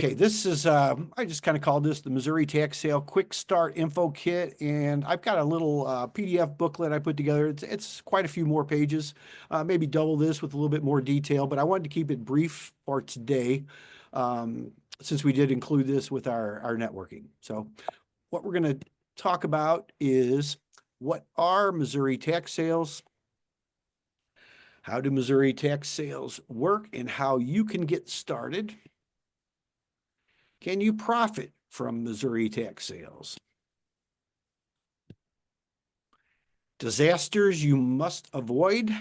Okay, this is, I just kind of called this the Missouri Tax Sale Quick Start Info Kit, and I've got a little PDF booklet I put together. It's quite a few more pages, maybe double this with a little bit more detail, but I wanted to keep it brief for today, since we did include this with our networking. So what we're going to talk about is what are Missouri tax sales, how do Missouri tax sales work, and how you can get started. Can you profit from Missouri tax sales? Disasters you must avoid.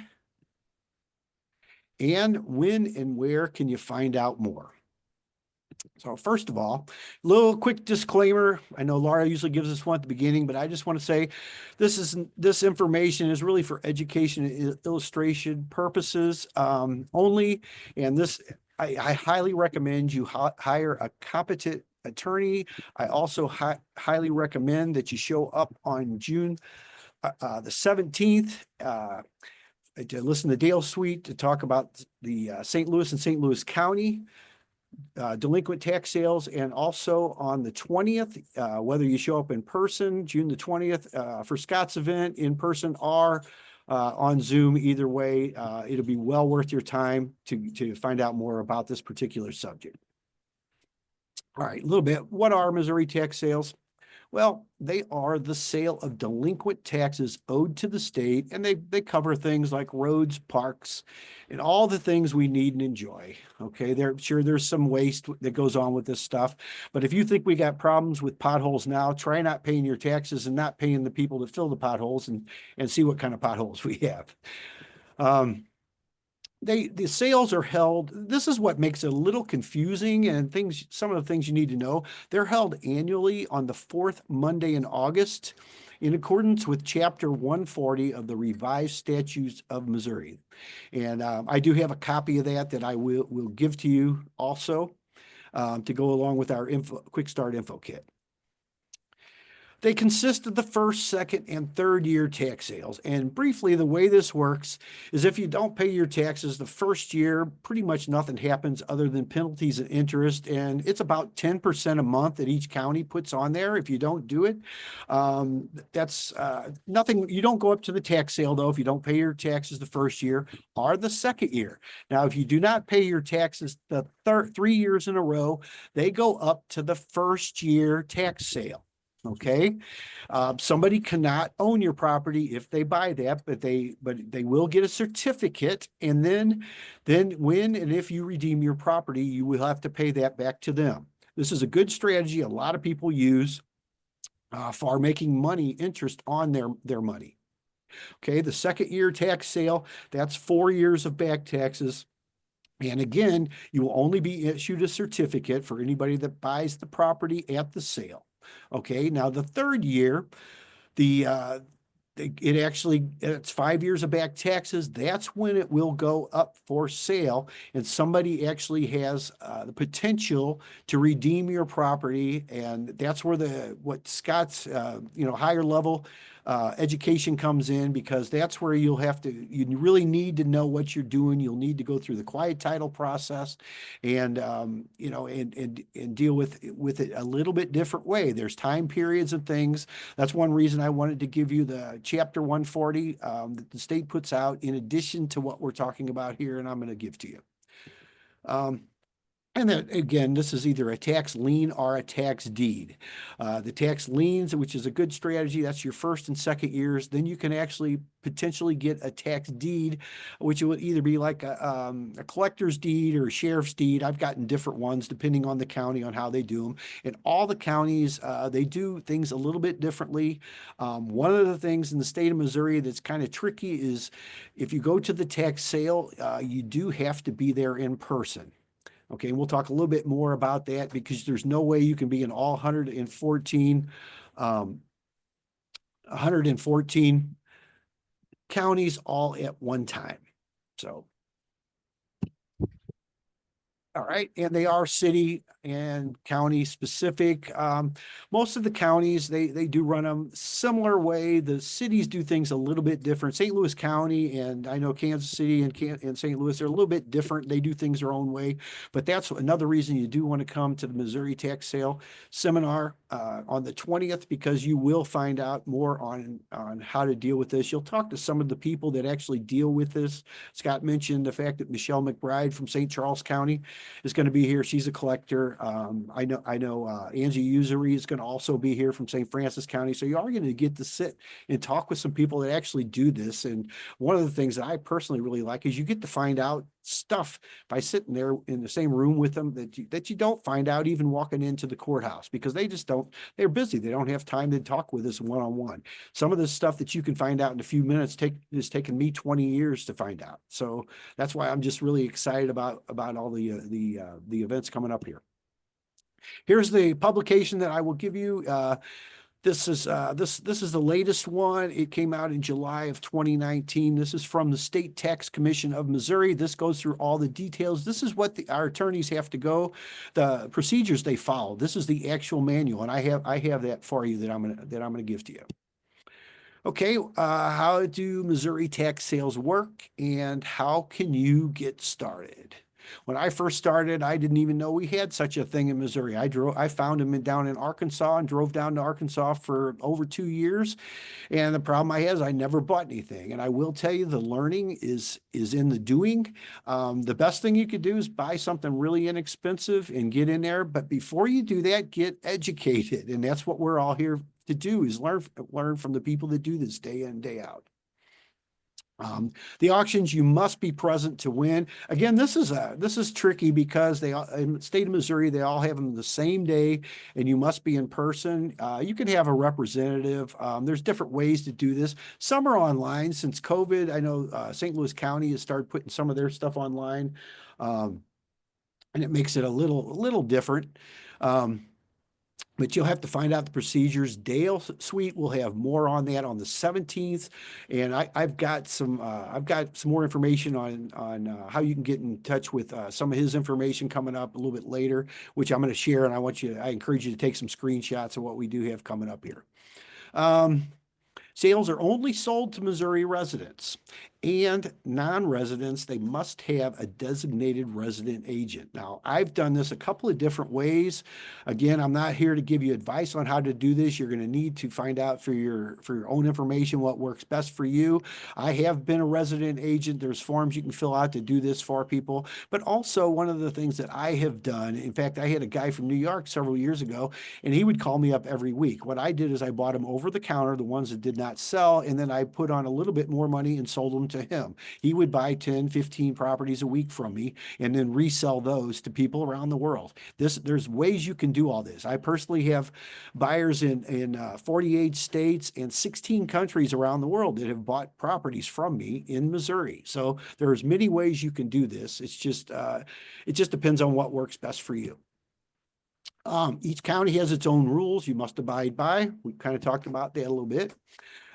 And when and where can you find out more? So first of all, little quick disclaimer. I know Laura usually gives us one at the beginning, but I just want to say this information is really for education and illustration purposes only. And this, I highly recommend you hire a competent attorney. I also highly recommend that you show up on June the 17th to listen to Dale Sweet to talk about the St. Louis and St. Louis County delinquent tax sales, and also on the 20th, whether you show up in person, June the 20th, for Scott's event in person or on Zoom, either way, it'll be well worth your time to find out more about this particular subject. All right, a little bit. What are Missouri tax sales? Well, they are the sale of delinquent taxes owed to the state, and they cover things like roads, parks, and all the things we need and enjoy. Okay, there's some waste that goes on with this stuff, but if you think we got problems with potholes now, try not paying your taxes and not paying the people that fill the potholes, and see what kind of potholes we have. The sales are held. This is what makes it a little confusing, and some of the things you need to know. They're held annually on the fourth Monday in August, in accordance with Chapter 140 of the Revised Statutes of Missouri. And I do have a copy of that I will give to you also to go along with our Quick Start Info Kit. They consist of the first, second, and third year tax sales. And briefly, the way this works is if you don't pay your taxes the first year, pretty much nothing happens other than penalties and interest. And it's about 10% a month that each county puts on there if you don't do it. That's nothing. You don't go up to the tax sale, though, if you don't pay your taxes the first year or the second year. Now, if you do not pay your taxes the 3 years in a row, they go up to the first year tax sale. Okay, somebody cannot own your property if they buy that, but they will get a certificate, and then when and if you redeem your property, you will have to pay that back to them. This is a good strategy a lot of people use for making interest on their money. Okay, the second year tax sale, that's 4 years of back taxes. And again, you will only be issued a certificate for anybody that buys the property at the sale. Okay, now the third year, it's 5 years of back taxes. That's when it will go up for sale, and somebody actually has the potential to redeem your property, and that's where what Scott's higher level education comes in, because that's where you really need to know what you're doing. You'll need to go through the quiet title process and deal with it a little bit different way. There's time periods and things. That's one reason I wanted to give you the Chapter 140 that the state puts out in addition to what we're talking about here, and I'm going to give to you. And then again, this is either a tax lien or a tax deed. The tax liens, which is a good strategy, that's your first and second years. Then you can actually potentially get a tax deed, which will either be like a collector's deed or a sheriff's deed. I've gotten different ones depending on the county on how they do them. And all the counties, they do things a little bit differently. One of the things in the state of Missouri that's kind of tricky is if you go to the tax sale, you do have to be there in person. Okay, and we'll talk a little bit more about that, because there's no way you can be in all 114 counties all at one time. So, all right, and they are city and county specific. Most of the counties, they do run them similar way. The cities do things a little bit different. St. Louis County, and I know Kansas City and St. Louis, they're a little bit different. They do things their own way, but that's another reason you do want to come to the Missouri Tax Sale Seminar on the 20th, because you will find out more on how to deal with this. You'll talk to some of the people that actually deal with this. Scott mentioned the fact that Michelle McBride from St. Charles County is going to be here. She's a collector. I know Angie Usury is going to also be here from St. Francis County. So you are going to get to sit and talk with some people that actually do this. And one of the things that I personally really like is you get to find out stuff by sitting there in the same room with them that you don't find out even walking into the courthouse, because they just don't, they're busy. They don't have time to talk with us one-on-one. Some of the stuff that you can find out in a few minutes has taken me 20 years to find out. So that's why I'm just really excited about all the events coming up here. Here's the publication that I will give you. This is the latest one. It came out in July of 2019. This is from the State Tax Commission of Missouri. This goes through all the details. This is what our attorneys have to go, the procedures they follow. This is the actual manual, and I have that for you that I'm gonna give to you. Okay, how do Missouri tax sales work, and how can you get started? When I first started, I didn't even know we had such a thing in Missouri. I found them down in Arkansas and drove down to Arkansas for over 2 years. And the problem I had is I never bought anything. And I will tell you, the learning is in the doing. The best thing you could do is buy something really inexpensive and get in there. But before you do that, get educated. And that's what we're all here to do, is learn from the people that do this day in, day out. The auctions, you must be present to win. Again, this is tricky because in the state of Missouri, they all have them the same day, and you must be in person. You can have a representative. There's different ways to do this. Some are online. Since COVID, I know St. Louis County has started putting some of their stuff online, and it makes it a little different. But you'll have to find out the procedures. Dale Sweet will have more on that on the 17th, and I've got some more information on how you can get in touch with some of his information coming up a little bit later, which I'm going to share. And I encourage you to take some screenshots of what we do have coming up here. Sales are only sold to Missouri residents, and non-residents, they must have a designated resident agent. Now, I've done this a couple of different ways. Again, I'm not here to give you advice on how to do this. You're going to need to find out for your own information what works best for you. I have been a resident agent. There's forms you can fill out to do this for people. But also, one of the things that I have done, in fact, I had a guy from New York several years ago, and he would call me up every week. What I did is I bought them over the counter, the ones that did not sell, and then I put on a little bit more money and sold them to him. He would buy 10, 15 properties a week from me and then resell those to people around the world. There's ways you can do all this. I personally have buyers in 48 states and 16 countries around the world that have bought properties from me in Missouri. So there's many ways you can do this. It just depends on what works best for you. Each county has its own rules you must abide by. We kind of talked about that a little bit.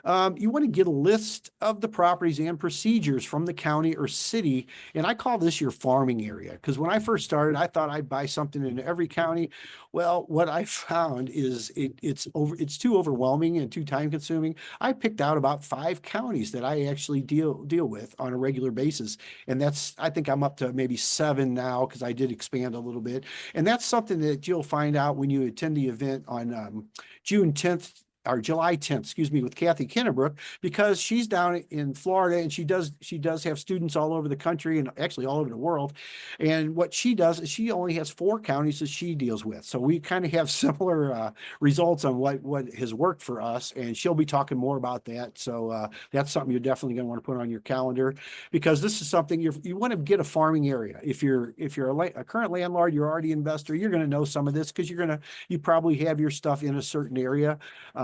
You want to get a list of the properties and procedures from the county or city. And I call this your farming area, because when I first started, I thought I'd buy something in every county. Well, what I found is it's too overwhelming and too time consuming. I picked out about 5 counties that I actually deal with on a regular basis. And I think I'm up to maybe 7 now, because I did expand a little bit. And that's something that you'll find out when you attend the event on June 10th. Or July 10th, excuse me, with Kathy Kinnebrook, because she's down in Florida, and she does have students all over the country and actually all over the world. And what she does is she only has 4 counties that she deals with. So we kind of have similar results on what has worked for us, and she'll be talking more about that. So that's something you're definitely going to want to put on your calendar, because this is something you want to get a farming area. If you're a current landlord, you're already an investor, you're going to know some of this, because you probably have your stuff in a certain area.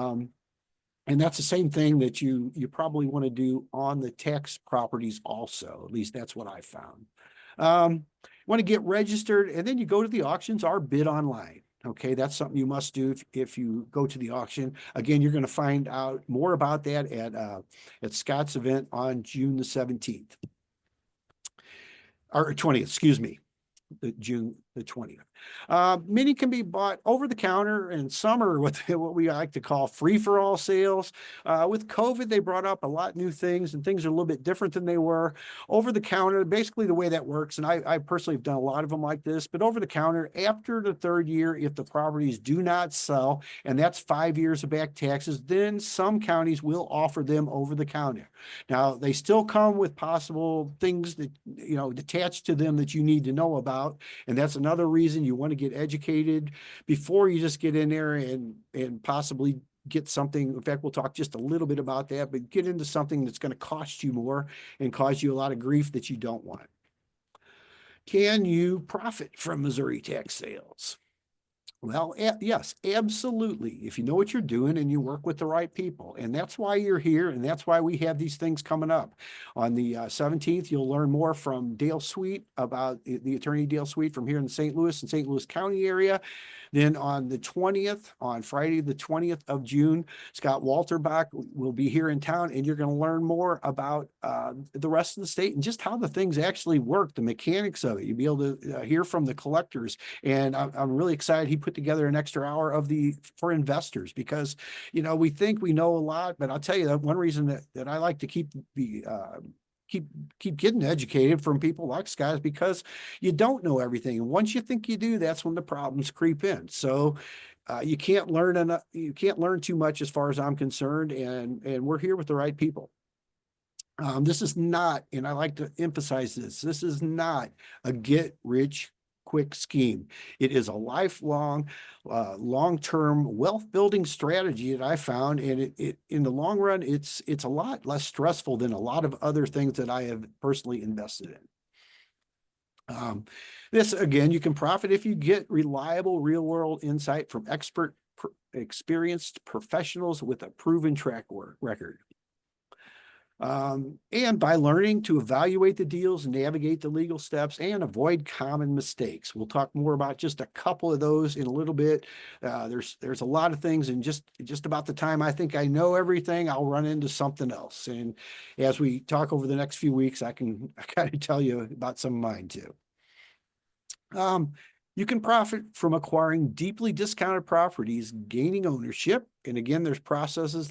And that's the same thing that you probably want to do on the tax properties also. At least that's what I found. Want to get registered, and then you go to the auctions or bid online. Okay, that's something you must do if you go to the auction. Again, you're going to find out more about that at Scott's event on June the 17th. Or 20th, excuse me. June the 20th. Many can be bought over the counter, and some are what we like to call free-for-all sales. With COVID, they brought up a lot of new things, and things are a little bit different than they were. Over the counter, basically the way that works, and I personally have done a lot of them like this, but over the counter, after the third year, if the properties do not sell, and that's 5 years of back taxes, then some counties will offer them over the counter. Now, they still come with possible things that, attached to them that you need to know about. And that's another reason you want to get educated before you just get in there and possibly get something. In fact, we'll talk just a little bit about that, but get into something that's going to cost you more and cause you a lot of grief that you don't want. Can you profit from Missouri tax sales? Well, yes, absolutely. If you know what you're doing and you work with the right people, and that's why you're here, and that's why we have these things coming up. On the 17th, you'll learn more from Dale Sweet about the attorney Dale Sweet from here in St. Louis and St. Louis County area. Then on the 20th, on Friday, the 20th of June, Scott Walterbach will be here in town, and you're going to learn more about the rest of the state and just how the things actually work, the mechanics of it. You'll be able to hear from the collectors. And I'm really excited he put together an extra hour for investors, because, we think we know a lot, but I'll tell you that one reason that I like to keep getting educated from people like Scott is because you don't know everything. And once you think you do, that's when the problems creep in. So you can't learn enough. You can't learn too much as far as I'm concerned. And we're here with the right people. This is not, and I like to emphasize this is not a get rich quick scheme. It is a lifelong, long-term wealth building strategy that I found, and it in the long run, it's a lot less stressful than a lot of other things that I have personally invested in. This, again, you can profit if you get reliable real-world insight from experienced professionals with a proven track record. And by learning to evaluate the deals, navigate the legal steps, and avoid common mistakes. We'll talk more about just a couple of those in a little bit. There's a lot of things, and just about the time I think I know everything, I'll run into something else. And as we talk over the next few weeks, I kind of tell you about some of mine too. You can profit from acquiring deeply discounted properties, gaining ownership. And again, there's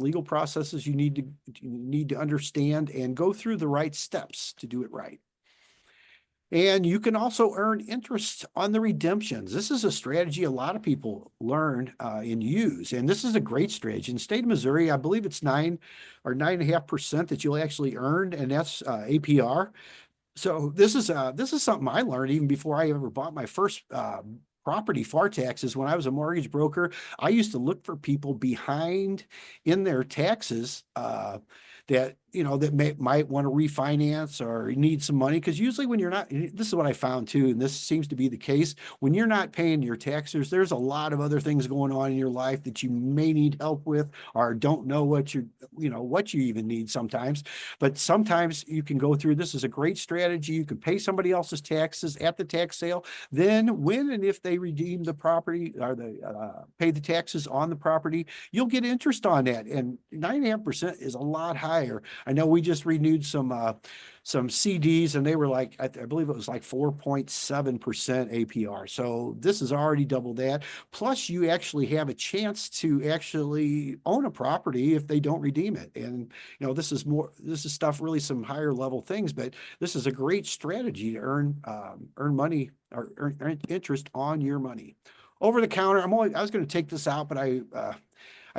legal processes you need to understand and go through the right steps to do it right. And you can also earn interest on the redemptions. This is a strategy a lot of people learn and use. And this is a great strategy. In the state of Missouri, I believe it's 9 or 9.5% that you'll actually earn, and that's APR. So this is something I learned even before I ever bought my first property. FAR taxes. When I was a mortgage broker, I used to look for people behind in their taxes that might want to refinance or need some money, because usually when you're not, this is what I found too, and this seems to be the case, when you're not paying your taxes, there's a lot of other things going on in your life that you may need help with, or don't know what you even need sometimes. But sometimes you can go through, this is a great strategy. You can pay somebody else's taxes at the tax sale. Then when and if they redeem the property or they pay the taxes on the property, you'll get interest on that. And 9.5% is a lot higher. I know we just renewed some CDs, and they were like, I believe it was like 4.7% APR. So this is already double that. Plus, you actually have a chance to actually own a property if they don't redeem it. And this is stuff, really some higher level things, but this is a great strategy to earn money or earn interest on your money. Over the counter, I was going to take this out, but I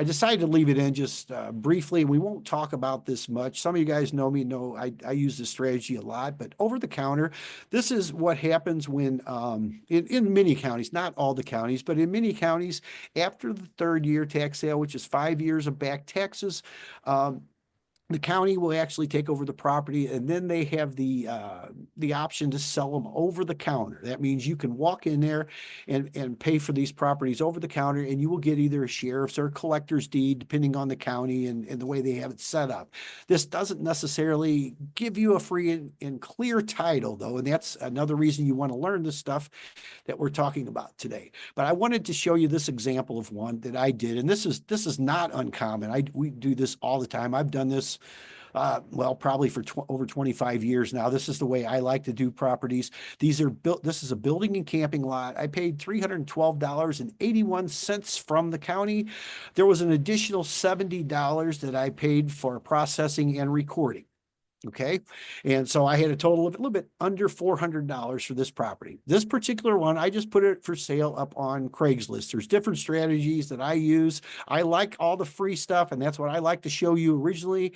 decided to leave it in just briefly. We won't talk about this much. Some of you guys know me, know I use this strategy a lot, but over the counter, this is what happens when in many counties, not all the counties, but in many counties, after the third year tax sale, which is 5 years of back taxes, the county will actually take over the property, and then they have the option to sell them over the counter. That means you can walk in there and pay for these properties over the counter, and you will get either a sheriff's or collector's deed, depending on the county and the way they have it set up. This doesn't necessarily give you a free and clear title, though, and that's another reason you want to learn this stuff that we're talking about today. But I wanted to show you this example of one that I did, and this is not uncommon. We do this all the time. I've done this Well, probably for over 25 years now. This is the way I like to do properties. These are built, this is a building and camping lot. I paid $312.81 from the county. There was an additional $70 that I paid for processing and recording. Okay. And so I had a total of a little bit under $400 for this property. This particular one, I just put it for sale up on Craigslist. There's different strategies that I use. I like all the free stuff, and that's what I like to show you originally,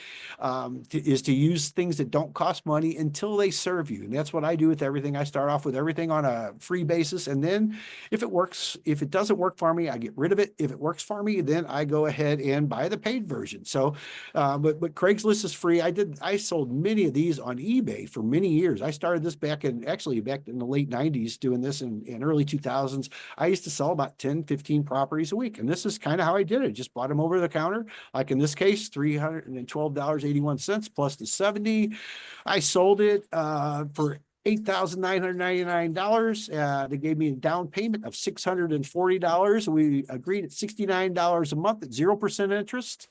is to use things that don't cost money until they serve you. And that's what I do with everything. I start off with everything on a free basis. And then if it works, if it doesn't work for me, I get rid of it. If it works for me, then I go ahead and buy the paid version. So, but Craigslist is free. I sold many of these on eBay for many years. I started this back in the late 90s, doing this in early 2000s. I used to sell about 10, 15 properties a week. And this is kind of how I did it. Just bought them over the counter. Like in this case, $312.81 plus the 70. I sold it for $8,999. They gave me a down payment of $640. We agreed at $69 a month at 0% interest.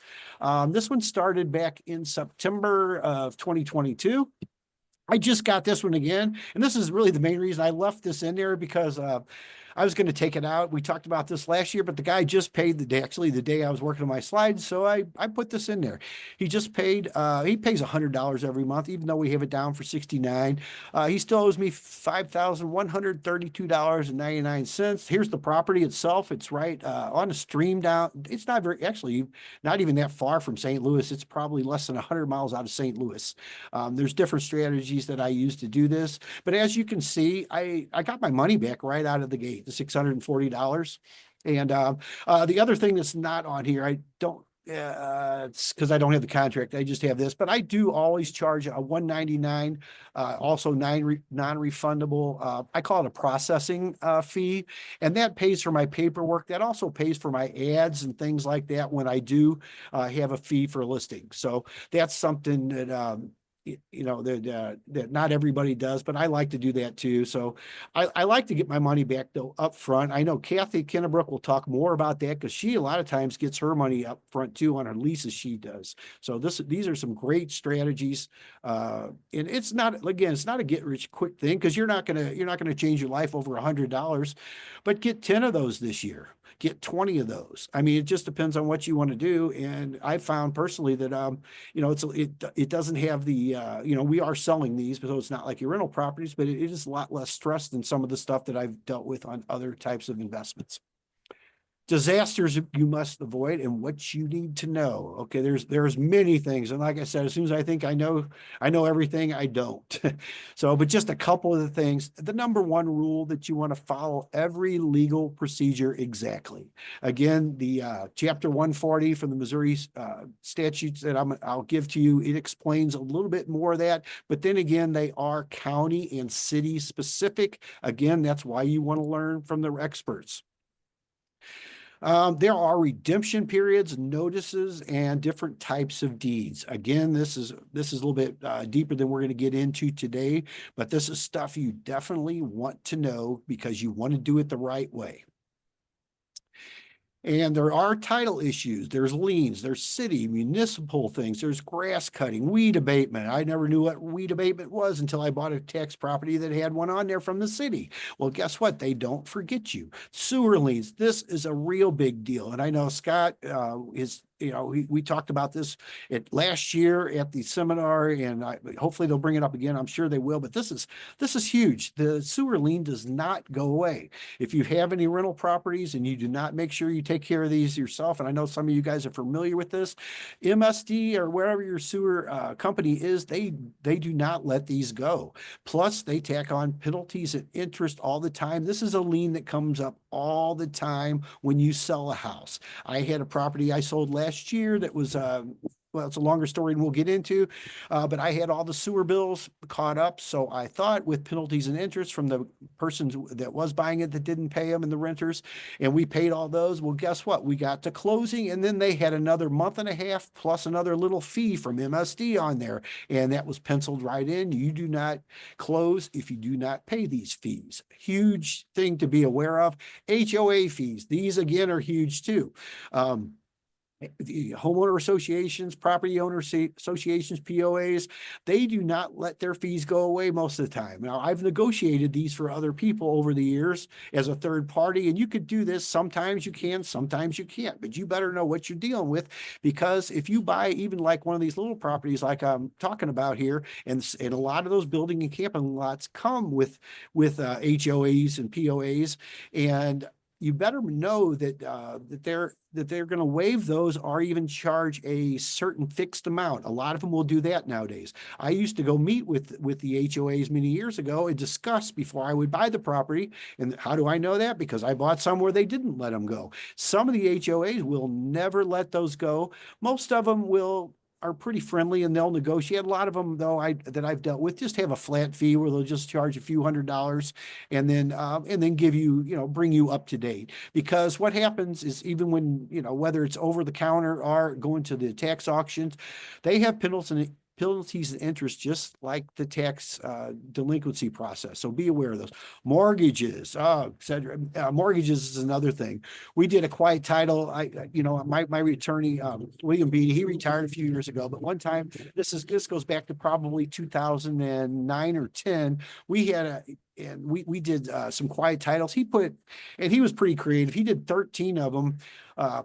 This one started back in September of 2022. I just got this one again. And this is really the main reason I left this in there, because I was going to take it out. We talked about this last year, but the guy just paid the day I was working on my slides. So I put this in there. He just paid, he pays $100 every month, even though we have it down for 69. He still owes me $5,132.99. Here's the property itself. It's right on a stream down. It's not actually not even that far from St. Louis. It's probably less than 100 miles out of St. Louis. There's different strategies that I use to do this. But as you can see, I got my money back right out of the gate, the $640. And the other thing that's not on here, I don't, it's because I don't have the contract. I just have this, but I do always charge a $199, also non-refundable. I call it a processing fee, and that pays for my paperwork. That also pays for my ads and things like that when I do have a fee for listing. So that's something that that not everybody does, but I like to do that too. So I like to get my money back though up front. I know Kathy Kinnebrook will talk more about that, because she a lot of times gets her money up front too on her leases she does. So these are some great strategies. And it's not, again, it's not a get rich quick thing, because you're not gonna change your life over $100, but get 10 of those this year. Get 20 of those. I mean, it just depends on what you want to do. And I found personally that, it doesn't have the, we are selling these, so it's not like your rental properties, but it is a lot less stress than some of the stuff that I've dealt with on other types of investments. Disasters you must avoid and what you need to know. Okay, there's many things. And like I said, as soon as I think I know everything, I don't. So, but just a couple of the things. The number one rule that you want to follow every legal procedure exactly. Again, the chapter 140 from the Missouri statutes that I'll give to you, it explains a little bit more of that. But then again, they are county and city specific. Again, that's why you want to learn from the experts. There are redemption periods, notices, and different types of deeds. Again, this is a little bit deeper than we're going to get into today, but this is stuff you definitely want to know, because you want to do it the right way. And there are title issues. There's liens, there's city, municipal things, there's grass cutting, weed abatement. I never knew what weed abatement was until I bought a tax property that had one on there from the city. Well, guess what? They don't forget you. Sewer liens, this is a real big deal. And I know Scott we talked about this last year at the seminar, and hopefully they'll bring it up again. I'm sure they will, but this is huge. The sewer lien does not go away. If you have any rental properties and you do not make sure you take care of these yourself, and I know some of you guys are familiar with this, MSD or wherever your sewer company is, they do not let these go. Plus, they tack on penalties and interest all the time. This is a lien that comes up all the time when you sell a house. I had a property I sold last year that was well, it's a longer story than we'll get into, but I had all the sewer bills caught up. So I thought, with penalties and interest from the persons that was buying it that didn't pay them, and the renters, and we paid all those. Well, guess what? We got to closing, and then they had another month and a half plus another little fee from MSD on there. And that was penciled right in. You do not close if you do not pay these fees. Huge thing to be aware of. HOA fees. These again are huge too. the homeowner associations, property owner associations, POAs, they do not let their fees go away most of the time. Now, I've negotiated these for other people over the years as a third party, and you could do this. Sometimes you can, sometimes you can't, but you better know what you're dealing with, because if you buy even like one of these little properties like I'm talking about here, and a lot of those building and camping lots come with HOAs and POAs, and you better know that they're going to waive those or even charge a certain fixed amount. A lot of them will do that nowadays. I used to go meet with the HOAs many years ago and discuss before I would buy the property. And how do I know that? Because I bought some where they didn't let them go. Some of the HOAs will never let those go. Most of them are pretty friendly and they'll negotiate. A lot of them, though, that I've dealt with just have a flat fee where they'll just charge a few $100s and then give you, bring you up to date. Because what happens is, even when, whether it's over the counter or going to the tax auctions, they have penalties and interest just like the tax delinquency process. So be aware of those. Mortgages, etc. Mortgages is another thing. We did a quiet title. My attorney, William Beatty, he retired a few years ago, but one time, this goes back to probably 2009 or 10. We had we did some quiet titles. And he was pretty creative. He did 13 of them.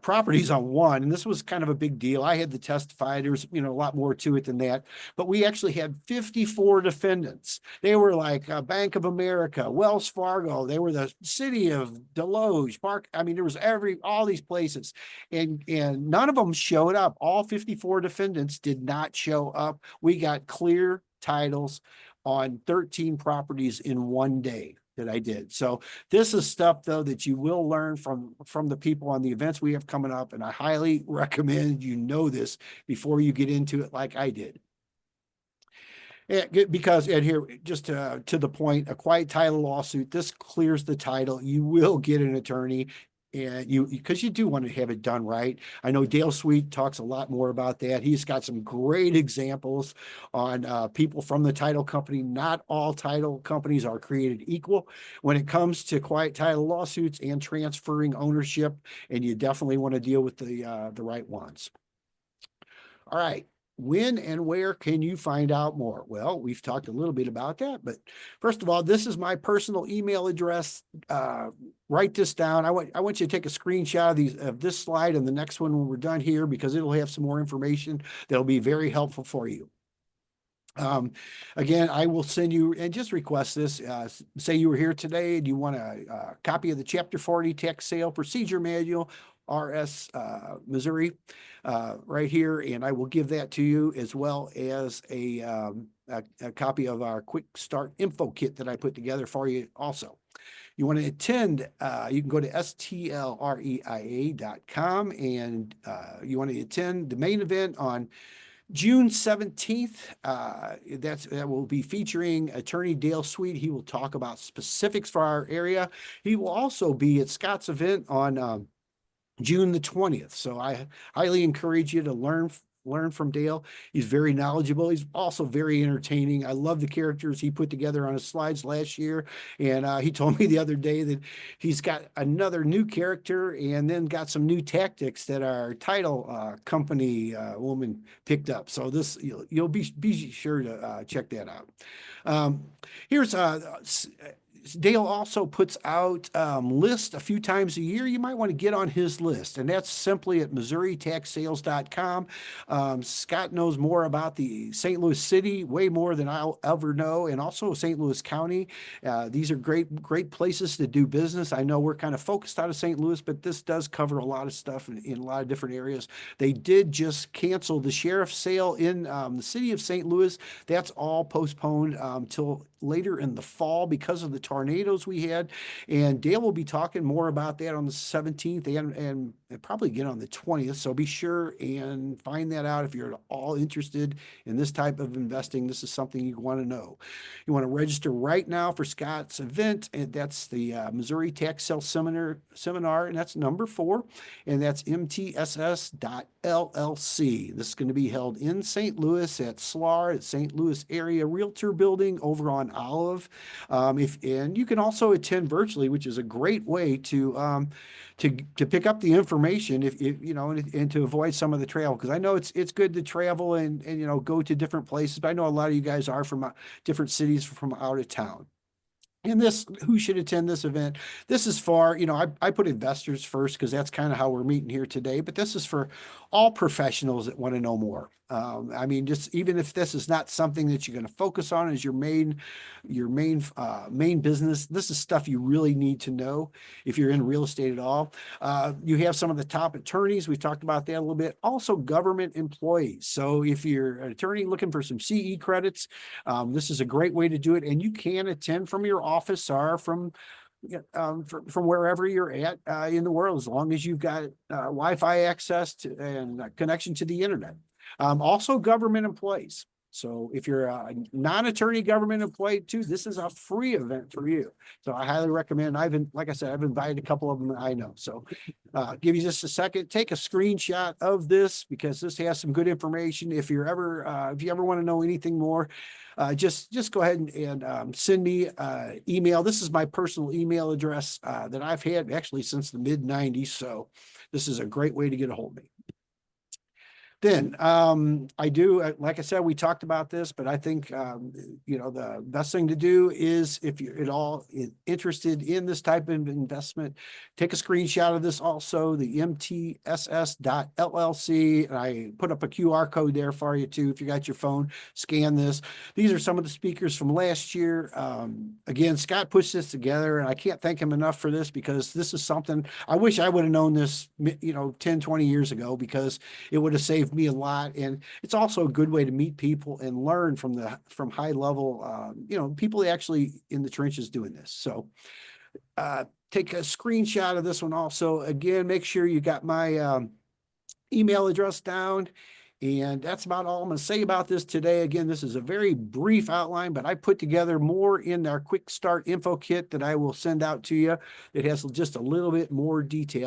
Properties on one, and this was kind of a big deal. I had to testify. There's a lot more to it than that, but we actually had 54 defendants. They were like Bank of America, Wells Fargo. They were the city of Deloge Park. I mean, there was all these places, and none of them showed up. All 54 defendants did not show up. We got clear titles on 13 properties in one day that I did. So this is stuff, though, that you will learn from the people on the events we have coming up, and I highly recommend you know this before you get into it like I did. Because, and here, just to the point, a quiet title lawsuit, this clears the title. You will get an attorney, and because you do want to have it done right. I know Dale Sweet talks a lot more about that. He's got some great examples on people from the title company. Not all title companies are created equal when it comes to quiet title lawsuits and transferring ownership, and you definitely want to deal with the right ones. All right. When and where can you find out more? Well, we've talked a little bit about that, but first of all, this is my personal email address. Write this down. I want you to take a screenshot of this slide and the next one when we're done here, because it'll have some more information that'll be very helpful for you. Again, I will send you, and just request this, say you were here today and you want a copy of the Chapter 40 Tax Sale Procedure Manual, RS Missouri, right here, and I will give that to you, as well as a copy of our Quick Start Info Kit that I put together for you also. You want to attend, you can go to STLREIA.com, and you want to attend the main event on June 17th. That will be featuring attorney Dale Sweet. He will talk about specifics for our area. He will also be at Scott's event on June the 20th. So I highly encourage you to learn from Dale. He's very knowledgeable. He's also very entertaining. I love the characters he put together on his slides last year. And he told me the other day that he's got another new character and then got some new tactics that our title company woman picked up. So this, you'll be sure to check that out. Here's Dale also puts out lists a few times a year. You might want to get on his list, and that's simply at MissouriTaxSales.com. Scott knows more about the St. Louis City, way more than I'll ever know, and also St. Louis County. These are great places to do business. I know we're kind of focused out of St. Louis, but this does cover a lot of stuff in a lot of different areas. They did just cancel the sheriff's sale in the city of St. Louis. That's all postponed till later in the fall because of the tornadoes we had. And Dale will be talking more about that on the 17th and probably again on the 20th. So be sure and find that out if you're at all interested in this type of investing. This is something you want to know. You want to register right now for Scott's event, and that's the Missouri Tax Sale Seminar, and that's number 4, and that's MTSS.LLC. This is going to be held in St. Louis at STLREIA, at St. Louis Area Realtor Building over on on Olive. And you can also attend virtually, which is a great way to pick up the information if you know, and to avoid some of the travel, because I know it's good to travel and you know, go to different places, but I know a lot of you guys are from different cities from out of town. And this, who should attend this event? This is for, you know, I put investors first because that's kind of how we're meeting here today, but this is for all professionals that want to know more. I mean, just even if this is not something that you're going to focus on as your main business, this is stuff you really need to know if you're in real estate at all. You have some of the top attorneys. We talked about that a little bit. Also, government employees. So if you're an attorney looking for some CE credits, this is a great way to do it. And you can attend from your office or from wherever you're at in the world, as long as you've got Wi-Fi access to, and connection to the internet. Also, government employees. So if you're a non-attorney government employee too, this is a free event for you. So I highly recommend. Like I said, I've invited a couple of them I know. So give you just a second, take a screenshot of this because this has some good information. If you ever want to know anything more, just go ahead and send me email. This is my personal email address that I've had actually since the mid-90s. So this is a great way to get a hold of me. Then I do, like I said, we talked about this, but I think, you know, the best thing to do is if you're at all interested in this type of investment, take a screenshot of this also, the mtss.llc. And I put up a QR code there for you too. If you got your phone, scan this. These are some of the speakers from last year. Again, Scott pushed this together and I can't thank him enough for this because this is something I wish I would have known this, you know, 10, 20 years ago, because it would have saved me a lot. And it's also a good way to meet people and learn from high level, you know, people actually in the trenches doing this. So take a screenshot of this one also. Again, make sure you got my email address down. And that's about all I'm going to say about this today. Again, this is a very brief outline, but I put together more in our quick start info kit that I will send out to you. It has just a little bit more detail.